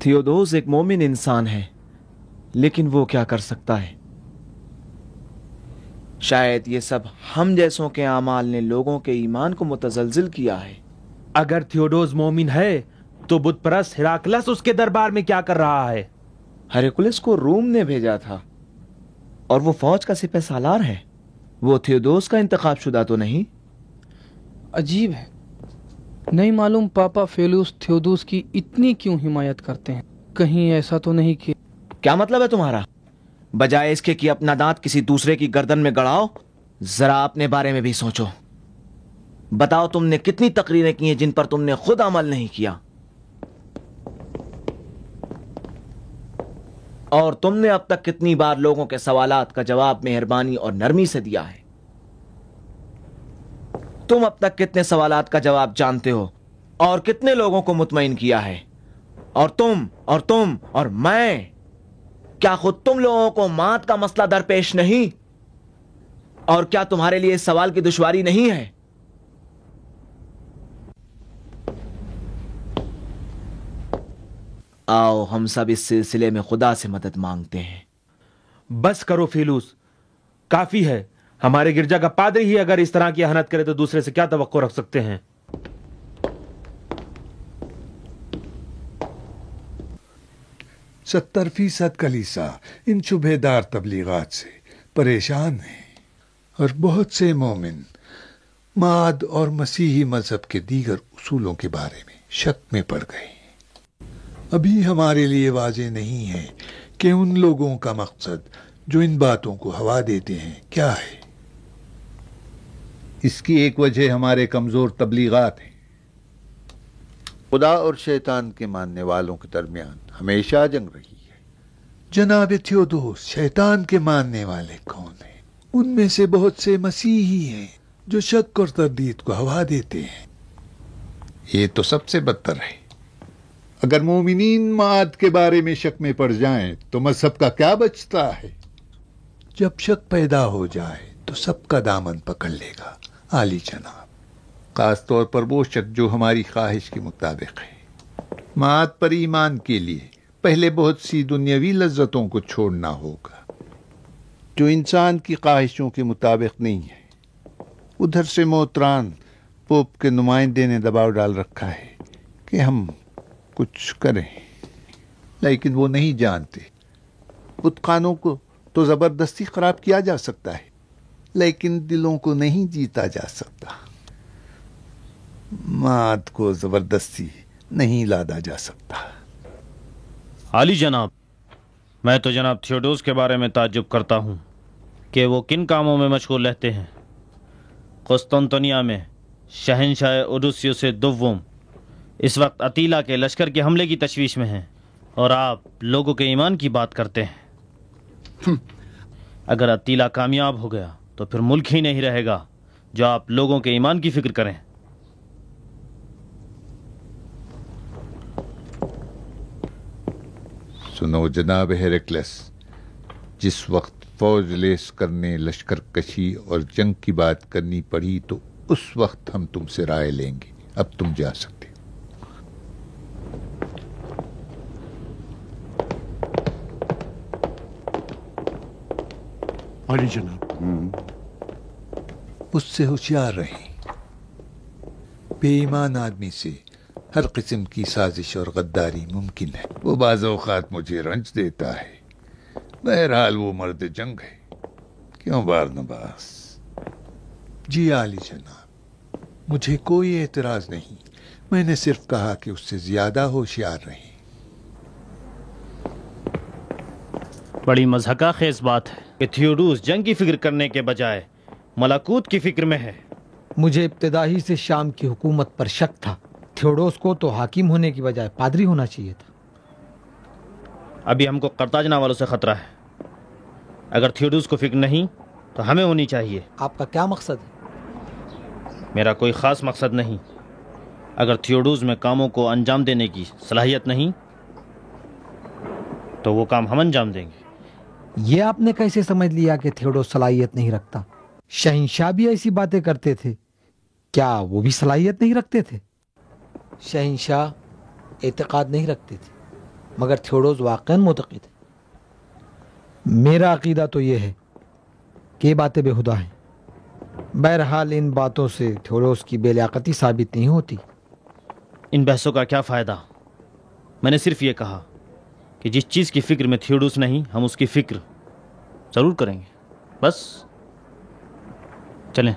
تھیودوس ایک مومن انسان ہے، لیکن وہ کیا کر سکتا ہے؟ شاید یہ سب ہم جیسوں کے اعمال نے لوگوں کے ایمان کو متزلزل کیا ہے۔ اگر تھیوڈوس مومن ہے تو بت پرست ہراکلس اس کے دربار میں کیا کر رہا ہے؟ ہرکلس کو روم نے بھیجا تھا اور وہ فوج کا سپہ سالار ہے۔ وہ تھیودوس کا انتخاب شدہ تو نہیں؟ عجیب ہے، نہیں معلوم پاپا فیلوس تھیودوس کی اتنی کیوں حمایت کرتے ہیں؟ کہیں ایسا تو نہیں کہ… کیا مطلب ہے تمہارا؟ بجائے اس کے کہ اپنا دانت کسی دوسرے کی گردن میں گڑاؤ، ذرا اپنے بارے میں بھی سوچو۔ بتاؤ تم نے کتنی تقریریں کی ہیں جن پر تم نے خود عمل نہیں کیا، اور تم نے اب تک کتنی بار لوگوں کے سوالات کا جواب مہربانی اور نرمی سے دیا ہے؟ تم اب تک کتنے سوالات کا جواب جانتے ہو اور کتنے لوگوں کو مطمئن کیا ہے؟ اور تم اور میں، کیا خود تم لوگوں کو مات کا مسئلہ درپیش نہیں؟ اور کیا تمہارے لیے اس سوال کی دشواری نہیں ہے؟ آؤ ہم سب اس سلسلے میں خدا سے مدد مانگتے ہیں۔ بس کرو فیلوس، کافی ہے۔ ہمارے گرجا کا پادری ہی اگر اس طرح کی اہانت کرے تو دوسرے سے کیا توقع رکھ سکتے ہیں؟ 70% کلیسا ان شبہ دار تبلیغات سے پریشان ہیں، اور بہت سے مومن معاد اور مسیحی مذہب کے دیگر اصولوں کے بارے میں شک میں پڑ گئے ہیں۔ ابھی ہمارے لیے واضح نہیں ہے کہ ان لوگوں کا مقصد جو ان باتوں کو ہوا دیتے ہیں کیا ہے۔ اس کی ایک وجہ ہمارے کمزور تبلیغات ہیں۔ خدا اور شیطان کے ماننے والوں کے درمیان ہمیشہ جنگ رہی ہے۔ جناب تھیودوس، شیطان کے ماننے والے کون ہیں؟ ان میں سے بہت سے مسیحی ہیں جو شک اور تردید کو ہوا دیتے ہیں۔ یہ تو سب سے بدتر ہے۔ اگر مومنین معاد کے بارے میں شک میں پڑ جائیں تو مذہب کا کیا بچتا ہے؟ جب شک پیدا ہو جائے تو سب کا دامن پکڑ لے گا عالی جناب، خاص طور پر وہ شک جو ہماری خواہش کے مطابق ہے۔ معاد پر ایمان کے لیے پہلے بہت سی دنیاوی لذتوں کو چھوڑنا ہوگا جو انسان کی خواہشوں کے مطابق نہیں ہے۔ ادھر سے محتران پوپ کے نمائندے نے دباؤ ڈال رکھا ہے کہ ہم کچھ کریں، لیکن وہ نہیں جانتے بت خانوں کو تو زبردستی خراب کیا جا سکتا ہے، لیکن دلوں کو نہیں جیتا جا سکتا۔ مات کو زبردستی نہیں لادا جا سکتا۔ عالی جناب، میں تو جناب تھیوڈوس کے بارے میں تعجب کرتا ہوں کہ وہ کن کاموں میں مشغول رہتے ہیں۔ قسطنطنیہ میں شہنشاہ اوڈوسیوس دوم اس وقت اتیلا کے لشکر کے حملے کی تشویش میں ہیں، اور آپ لوگوں کے ایمان کی بات کرتے ہیں۔ اگر اتیلا کامیاب ہو گیا تو پھر ملک ہی نہیں رہے گا جو آپ لوگوں کے ایمان کی فکر کریں۔ سنو جناب ہیرکلس، جس وقت فوج لیس کرنے، لشکر کشی اور جنگ کی بات کرنی پڑی تو اس وقت ہم تم سے رائے لیں گے۔ اب تم جا سکتے ہو۔ عالی جناب، اس سے ہوشیار رہیں۔ بے ایمان آدمی سے ہر قسم کی سازش اور غداری ممکن ہے۔ وہ بعض اوقات مجھے رنج دیتا ہے، بہرحال وہ مرد جنگ ہے، کیوں بارنباس؟ جی عالی جناب، مجھے کوئی اعتراض نہیں، میں نے صرف کہا کہ اس سے زیادہ ہوشیار رہیں۔ بڑی مضحکہ خیز بات ہے کہ تھیوڈوس جنگ کی فکر کرنے کے بجائے ملکوت کی فکر میں ہے۔ مجھے ابتدا ہی سے شام کی حکومت پر شک تھا۔ تھیوڈوس کو تو حاکم ہونے کی بجائے پادری ہونا چاہیے تھا۔ ابھی ہم کو قرطاجنہ والوں سے خطرہ ہے۔ اگر تھیوڈوس کو فکر نہیں تو ہمیں ہونی چاہیے۔ آپ کا کیا مقصد ہے؟ میرا کوئی خاص مقصد نہیں۔ اگر تھیوڈوس میں کاموں کو انجام دینے کی صلاحیت نہیں تو وہ کام ہم انجام دیں گے۔ یہ آپ نے کیسے سمجھ لیا کہ تھیوڈوس صلاحیت نہیں رکھتا؟ شہنشاہ بھی ایسی باتیں کرتے تھے، کیا وہ بھی صلاحیت نہیں رکھتے تھے؟ شہنشاہ اعتقاد نہیں رکھتے تھے مگر تھیوڈوس واقعاً معتقد ہے۔ میرا عقیدہ تو یہ ہے کہ یہ باتیں بےہودہ ہیں۔ بہرحال ان باتوں سے تھیوڈوس کی بے لیاقتی ثابت نہیں ہوتی۔ ان بحثوں کا کیا فائدہ؟ میں نے صرف یہ کہا کہ جس چیز کی فکر میں تھیوڈوس نہیں، ہم اس کی فکر ضرور کریں گے، بس چلیں۔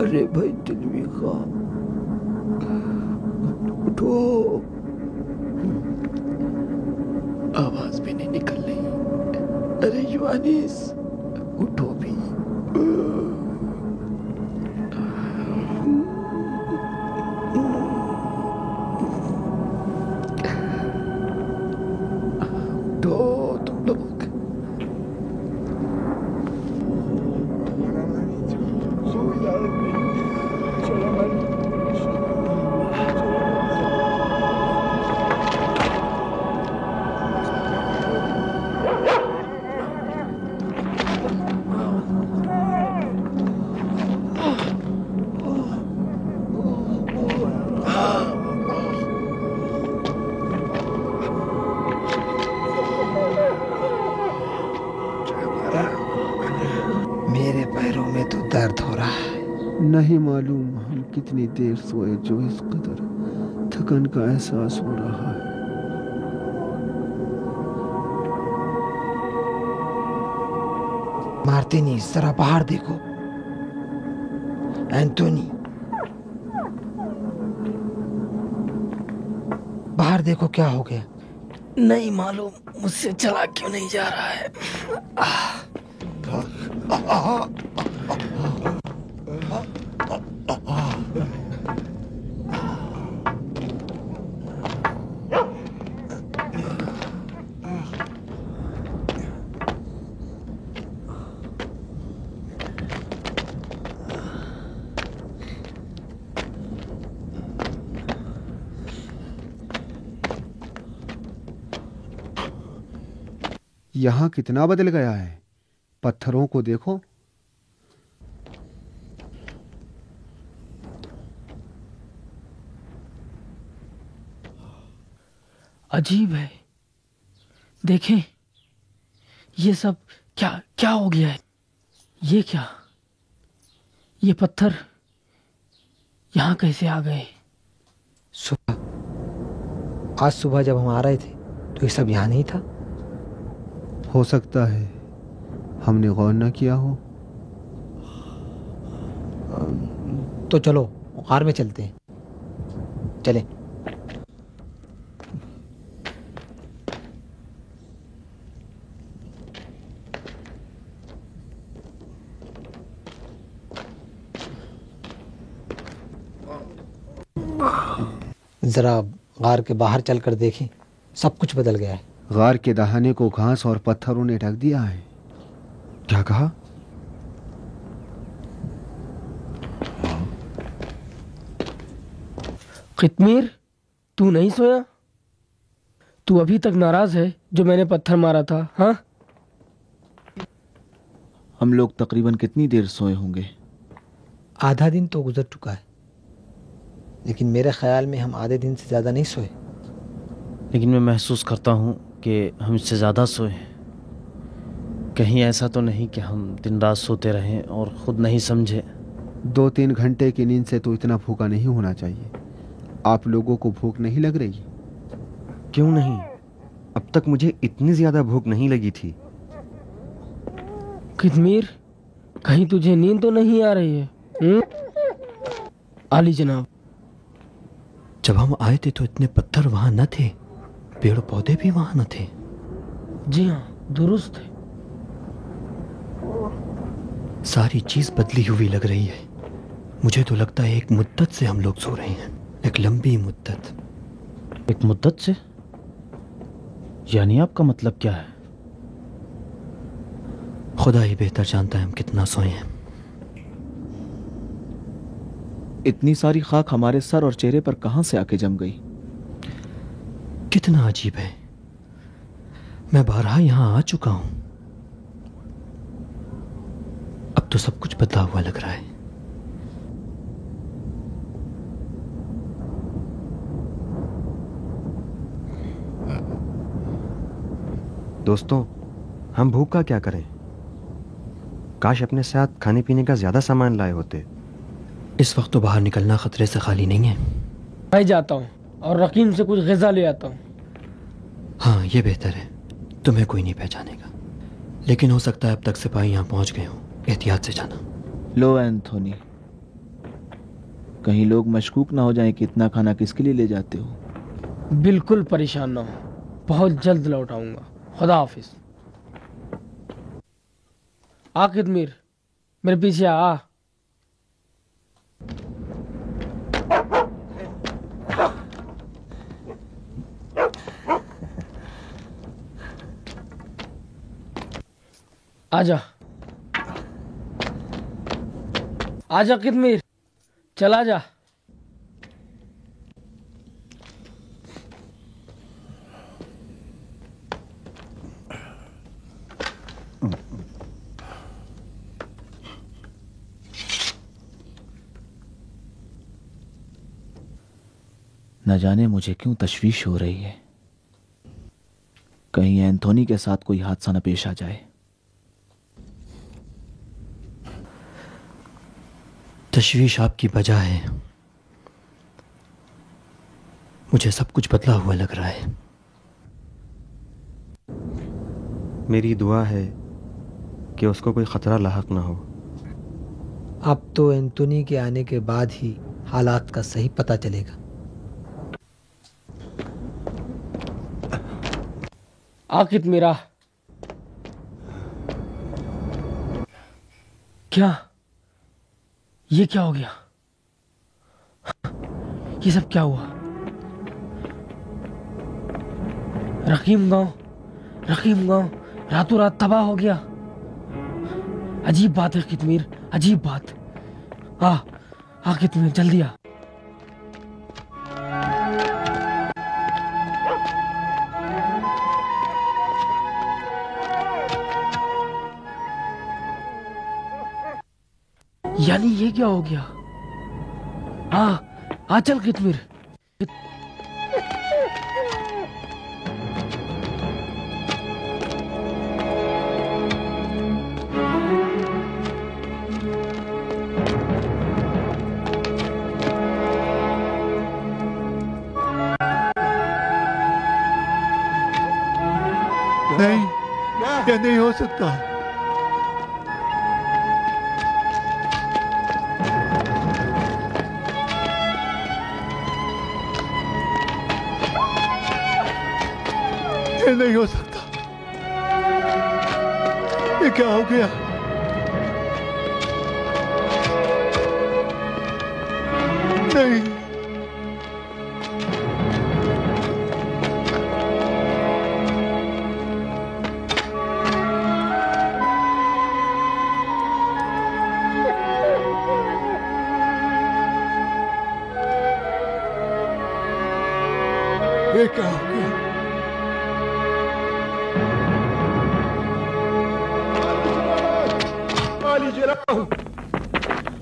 ارے بھائی دلوی خان اٹھو، آواز بھی نہیں نکل رہی۔ ارے یوانیس اٹھو بھی۔ اٹھو تم لوگ۔ نہیں معلوم ہم کتنی دیر سوئے جو اس قدر تھکن کا احساس ہو رہا ہے. مارتینی ذرا باہر دیکھو. اینٹونی باہر دیکھو کیا ہو گیا. نہیں معلوم مجھ سے چلا کیوں نہیں جا رہا ہے. یہاں کتنا بدل گیا ہے. پتھروں کو دیکھو. عجیب ہے. دیکھیں یہ سب کیا ہو گیا ہے. یہ کیا، یہ پتھر یہاں کیسے آ گئے؟ آج صبح جب ہم آ رہے تھے تو یہ سب یہاں نہیں تھا. ہو سکتا ہے ہم نے غور نہ کیا ہو. تو چلو غار میں چلتے ہیں. چلیں. ذرا غار کے باہر چل کر دیکھیں، سب کچھ بدل گیا ہے. غار کے دہانے کو گھاس اور پتھروں نے ڈھک دیا ہے. کیا کہا؟ قطمیر تو نہیں سویا؟ تو ابھی تک ناراض ہے جو میں نے پتھر مارا تھا؟ ہاں ہم لوگ تقریباً کتنی دیر سوئے ہوں گے؟ آدھا دن تو گزر چکا ہے، لیکن میرے خیال میں ہم آدھے دن سے زیادہ نہیں سوئے. لیکن میں محسوس کرتا ہوں کہ ہم اس سے زیادہ سوئے. کہیں ایسا تو نہیں کہ ہم دن رات سوتے رہیں اور خود نہیں سمجھے. 2-3 گھنٹے کی نیند سے تو اتنا بھوکا نہیں ہونا چاہیے. آپ لوگوں کو بھوک نہیں لگ رہی؟ کیوں نہیں، اب تک مجھے اتنی زیادہ بھوک نہیں لگی تھی. قطمیر کہیں تجھے نیند تو نہیں آ رہی ہے؟ عالی جناب، جب ہم آئے تھے تو اتنے پتھر وہاں نہ تھے، پیڑ پودے بھی وہاں نہ تھے. جی ہاں درست ہے. ساری چیز بدلی ہوئی لگ رہی ہے. مجھے تو لگتا ہے ایک مدت سے ہم لوگ سو رہے ہیں، ایک لمبی مدت. ایک مدت سے؟ یعنی آپ کا مطلب کیا ہے؟ خدا ہی بہتر جانتا ہے ہم کتنا سوئے ہیں. اتنی ساری خاک ہمارے سر اور چہرے پر کہاں سے آ کے جم گئی؟ کتنا عجیب ہے. میں بارہا یہاں آ چکا ہوں، اب تو سب کچھ بدلا ہوا لگ رہا ہے. دوستوں، ہم بھوک کا کیا کریں؟ کاش اپنے ساتھ کھانے پینے کا زیادہ سامان لائے ہوتے. اس وقت تو باہر نکلنا خطرے سے خالی نہیں ہے. میں جاتا ہوں اور رقیم سے کچھ غذا لے آتا ہوں. ہاں یہ بہتر ہے، تمہیں کوئی نہیں پہچانے گا، لیکن ہو سکتا ہے اب تک سپاہی یہاں پہنچ گئے ہوں. احتیاط سے جانا. لو اینتھونی، کہیں لوگ مشکوک نہ ہو جائیں کہ اتنا کھانا کس کے لیے لے جاتے ہو. بالکل پریشان نہ ہو، بہت جلد لوٹ آؤں گا. خدا حافظ. آ قطمیر، میرے پیچھے آ. آجا آجا قطمیر، چلا جا. نہ جانے مجھے کیوں تشویش ہو رہی ہے، کہیں اینتھونی کے ساتھ کوئی حادثہ نہ پیش آ جائے. تشویش آپ کی وجہ ہے. مجھے سب کچھ بدلا ہوا لگ رہا ہے. میری دعا ہے کہ اس کو کوئی خطرہ لاحق نہ ہو. اب تو اینٹونی کے آنے کے بعد ہی حالات کا صحیح پتہ چلے گا. عاقد میرا، کیا یہ کیا ہو گیا؟ یہ سب کیا ہوا؟ رقیم گاؤں راتوں رات تباہ ہو گیا. عجیب بات ہے قطمیر، عجیب بات. قطمیر جلدی آ. یعنی یہ کیا ہو گیا؟ چل قطمیر. نہیں، یہ نہیں ہو سکتا. یہ نہیں ہو سکتا. یہ کیا ہو گیا؟ نہیں. یہ کیا ہو گیا؟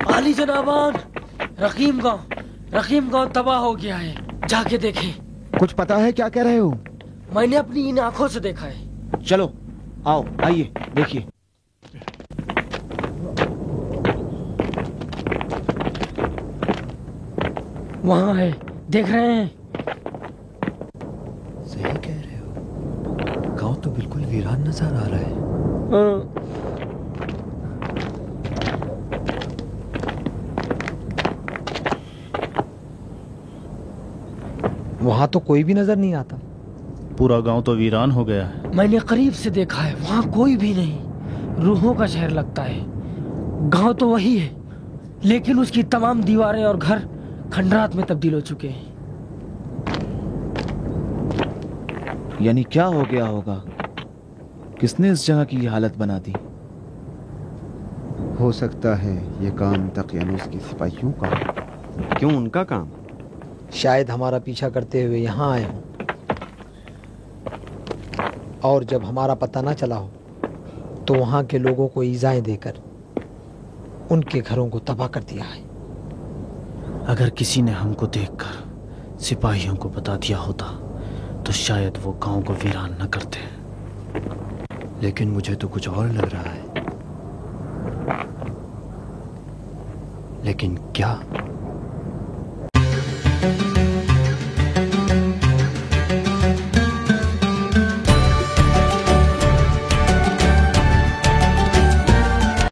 عالی جنابان، رقیم گاؤں تباہ ہو گیا ہے. جا کے دیکھیں. کچھ پتا ہے کیا کہہ رہے ہو؟ میں نے اپنی ان آنکھوں سے دیکھا ہے. چلو آئیے دیکھیے. وہاں ہے، دیکھ رہے ہیں؟ صحیح کہہ رہے ہو، گاؤں تو بالکل ویران نظر آ رہا ہے. وہاں تو کوئی بھی نظر نہیں آتا. پورا گاؤں تو ویران ہو گیا ہے. میں نے قریب سے دیکھا ہے، وہاں کوئی بھی نہیں. روحوں کا شہر لگتا ہے. گاؤں تو وہی ہے، لیکن اس کی تمام دیواریں اور گھر کھنڈرات میں تبدیل ہو چکے ہیں. یعنی کیا ہو گیا ہوگا؟ کس نے اس جگہ کی یہ حالت بنا دی؟ ہو سکتا ہے یہ کام دقیانوس کی سپاہیوں کا. کیوں ان کا کام؟ شاید ہمارا پیچھا کرتے ہوئے یہاں آئے ہوں، اور جب ہمارا پتہ نہ چلا ہو تو وہاں کے لوگوں کو ایذائیں دے کر ان کے گھروں کو تباہ کر دیا ہے. اگر کسی نے ہم کو دیکھ کر سپاہیوں کو بتا دیا ہوتا تو شاید وہ گاؤں کو ویران نہ کرتے. لیکن مجھے تو کچھ اور لگ رہا ہے. لیکن کیا؟